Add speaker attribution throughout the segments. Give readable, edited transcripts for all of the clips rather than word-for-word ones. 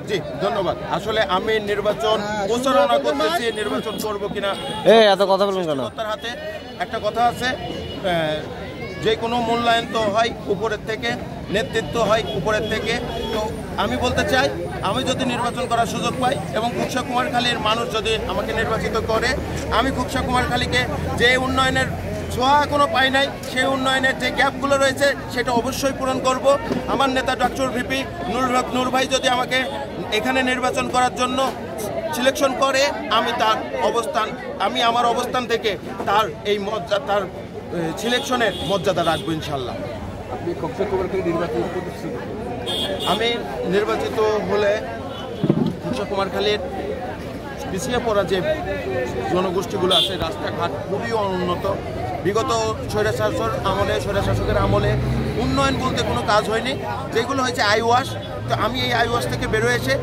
Speaker 1: জি ধন্যবাদ। আসলে আমি নির্বাচন প্রচারণা করতেছি, নির্বাচন করবো কিনা
Speaker 2: এত কথা বলবেন কেন?
Speaker 1: তার হাতে একটা কথা আছে, যে কোনো মূল্যায়ন তো হয় উপরের থেকে, নেতৃত্ব হয় উপরের থেকে। তো আমি বলতে চাই, আমি যদি নির্বাচন করার সুযোগ পাই এবং কুকসা কুমারখালীর মানুষ যদি আমাকে নির্বাচিত করে, আমি কুকসা কুমারখালীকে যে উন্নয়নের ছোঁয়া এখনো পাই নাই, সেই উন্নয়নের যে গ্যাপগুলো রয়েছে সেটা অবশ্যই পূরণ করব। আমার নেতা ডক্টর ভিপি নুরুল হক নূর ভাই যদি আমাকে এখানে নির্বাচন করার জন্য সিলেকশন করে, আমি তার আমি আমার অবস্থান থেকে তার এই তার সিলেকশনের মর্যাদা রাখবো ইনশাল্লাহ।
Speaker 3: আপনি কুকসা কুমারখালী নির্বাচন করতেছেন?
Speaker 1: আমি নির্বাচিত হলে কুকসা কুমারখালীর পিছিয়ে পড়া যে জনগোষ্ঠীগুলো আছে, রাস্তাঘাট খুবই অনুন্নত। বিগত স্বৈরশাসকের আমলে উন্নয়ন বলতে কোনো কাজ হয়নি, যেগুলো হয়েছে আইওয়াশ। তো আমি এই আইওয়াশ থেকে বেরোয় এসে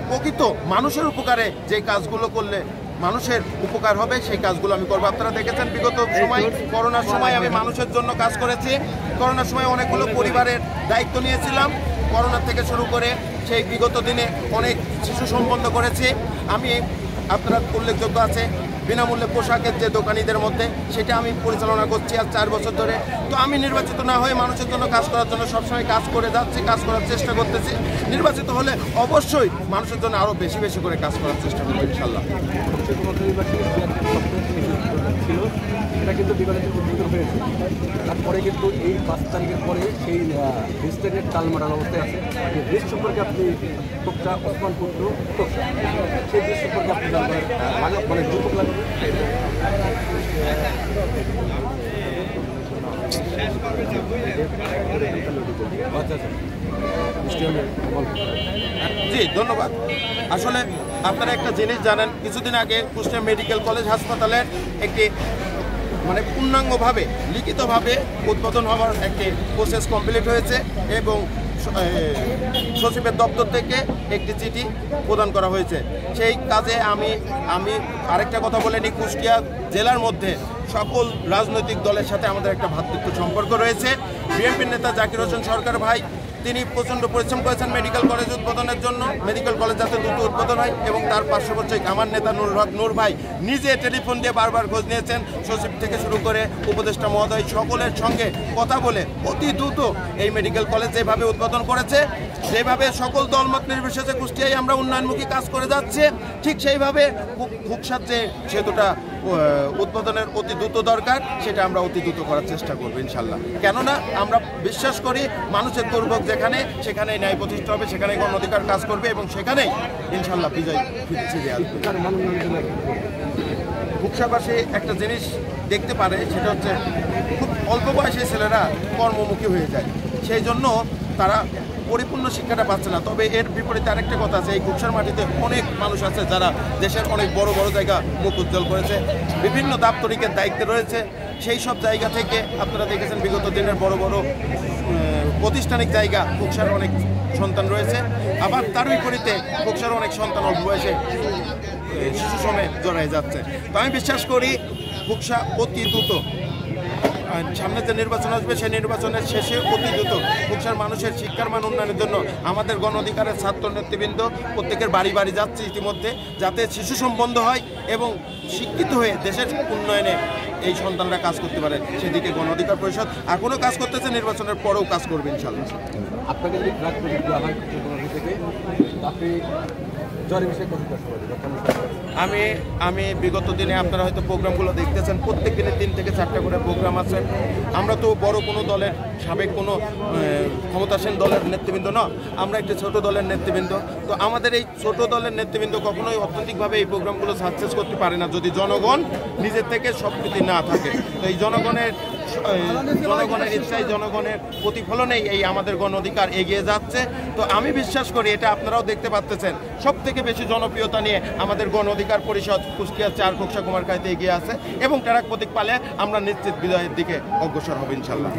Speaker 1: প্রকৃত মানুষের উপকারে যে কাজগুলো করলে মানুষের উপকার হবে সেই কাজগুলো আমি করবো। আপনারা দেখেছেন বিগত সময় করোনার সময় আমি মানুষের জন্য কাজ করেছি। করোনার সময় অনেকগুলো পরিবারের দায়িত্ব নিয়েছিলাম। করোনা থেকে শুরু করে সেই বিগত দিনে অনেক শিশু সম্বন্ধ করেছি আমি। আপনারা উল্লেখযোগ্য আছে বিনামূল্যে পোশাকের যে দোকানিদের মধ্যে, সেটা আমি পরিচালনা করছি আজ 4 বছর ধরে। তো আমি নির্বাচিত না হয়ে মানুষের জন্য কাজ করার জন্য সবসময় কাজ করে যাচ্ছি, কাজ করার চেষ্টা করতেছি। নির্বাচিত হলে অবশ্যই মানুষের জন্য আরও বেশি বেশি করে কাজ করার চেষ্টা করবো ইনশাল্লাহ।
Speaker 3: এটা কিন্তু বিবাদের উদ্বোধন হয়েছে, তারপরে কিন্তু এই 5 তারিখের পরে সেই রেজিস্ট্রেটের টালমাটাল অবস্থায় আছে। দেশ সম্পর্কে আপনি কুকসা ওসমান পুত্র কুকসা, সেই দেশ সম্পর্কে আপনি মানে যুবক লাগবে।
Speaker 1: জি ধন্যবাদ। আসলে আপনারা একটা জিনিস জানেন, কিছুদিন আগে কুষ্টিয়া মেডিকেল কলেজ হাসপাতালের একটি মানে পূর্ণাঙ্গভাবে লিখিতভাবে উদ্বোধন হওয়ার একটি প্রসেস কমপ্লিট হয়েছে এবং সচিবের দপ্তর থেকে একটি চিঠি প্রদান করা হয়েছে। সেই কাজে আমি আরেকটা কথা বলে নিই, কুষ্টিয়া জেলার মধ্যে সকল রাজনৈতিক দলের সাথে আমাদের একটা ভ্রাতৃত্ব সম্পর্ক রয়েছে। বিএনপির নেতা জাকির হোসেন সরকার ভাই তিনি প্রচণ্ড পরিশ্রম করেছেন মেডিকেল কলেজ উদ্বোধনের জন্য, মেডিকেল কলেজ যাতে দ্রুত উদ্বোধন হয়। এবং তার পার্শ্ববর্তী আমার নেতা নুরুল হক নূর ভাই নিজে টেলিফোন দিয়ে বারবার খোঁজ নিয়েছেন, সচিব থেকে শুরু করে উপদেষ্টা মহোদয় সকলের সঙ্গে কথা বলে অতি দ্রুত এই মেডিকেল কলেজ যেভাবে উদ্বোধন করেছে, যেভাবে সকল দলমত নির্বিশেষে কুষ্টিয়ায় আমরা উন্নয়নমুখী কাজ করে যাচ্ছে, ঠিক সেইভাবে কুকসার যে সেতুটা উদ্বোধনের অতি দ্রুত দরকার, সেটা আমরা অতি দ্রুত করার চেষ্টা করবো ইনশাল্লাহ। কেননা আমরা বিশ্বাস করি মানুষের দুর্ভোগ যেখানে, সেখানেই ন্যায় প্রতিষ্ঠা হবে, সেখানেই গণ অধিকার কাজ করবে এবং সেখানেই ইনশাল্লাহ বিজয় ফিরে আসবে। কুকসাবাসী একটা জিনিস দেখতে পারে, সেটা হচ্ছে খুব অল্প বয়সী ছেলেরা কর্মমুখী হয়ে যায়, সেই জন্য তারা পরিপূর্ণ শিক্ষাটা পাচ্ছে না। তবে এর বিপরীতে আরেকটা কথা আছে, এই কুকসার মাটিতে অনেক মানুষ আছে যারা দেশের অনেক বড় বড় জায়গা মুখ উজ্জ্বল করেছে, বিভিন্ন দাপ্তরিকের দায়িত্বে রয়েছে। সেই সব জায়গা থেকে আপনারা দেখেছেন বিগত দিনের বড় বড় প্রতিষ্ঠানিক জায়গা কুকসার অনেক সন্তান রয়েছে। আবার তার বিপরীতে কুকসার অনেক সন্তান অল্প বয়সে শিশু শ্রমে জড়ায় যাচ্ছে। তো আমি বিশ্বাস করি কুকসা অতি দ্রুত সামনে যে নির্বাচন আসবে, সেই নির্বাচনের শেষে অতি দ্রুত কুকসার মানুষের শিক্ষার মান উন্নয়নের জন্য আমাদের গণ অধিকারের ছাত্র নেতৃবৃন্দ প্রত্যেকের বাড়ি বাড়ি যাচ্ছে ইতিমধ্যে, যাতে শিশু সম্বন্ধ হয় এবং শিক্ষিত হয়ে দেশের উন্নয়নে এই সন্তানরা কাজ করতে পারে, সেদিকে গণ অধিকার পরিষদ এখনও কাজ করতেছে, নির্বাচনের পরেও কাজ করবে ইনশাল্লাহ।
Speaker 3: আপনাকে যদি ট্রাক প্রজেক্ট দেওয়া হয় থেকে, আপনি জ্বরের বিষয়ে কথা
Speaker 1: আমি বিগত দিনে আপনারা হয়তো প্রোগ্রামগুলো দেখতেছেন, প্রত্যেক দিনে 3 থেকে 4টা করে প্রোগ্রাম আছে। আমরা তো বড় কোনো দলের সাবেক কোনো ক্ষমতাসীন দলের নেতৃবৃন্দ না, আমরা একটি ছোট দলের নেতৃবৃন্দ। তো আমাদের এই ছোট দলের নেতৃবৃন্দ কখনোই অর্থনৈতিকভাবে এই প্রোগ্রামগুলো সাকসেস করতে পারে না যদি জনগণ নিজের থেকে সব কিছু না থাকে। তো এই জনগণের ইচ্ছায়, জনগণের প্রতিফলনেই এই আমাদের গণ অধিকার এগিয়ে যাচ্ছে। তো আমি বিশ্বাস করি, এটা আপনারাও দেখতে পাচ্ছেন, সব থেকে বেশি জনপ্রিয়তা নিয়ে আমাদের গণ অধিকার পরিষদ কুষ্টিয়া 4 কুকসা কুমারখালীতে এগিয়ে আছে এবং ট্রাক প্রতীক পালে আমরা নিশ্চিত বিজয়ের দিকে অগ্রসর হব ইনশাল্লাহ।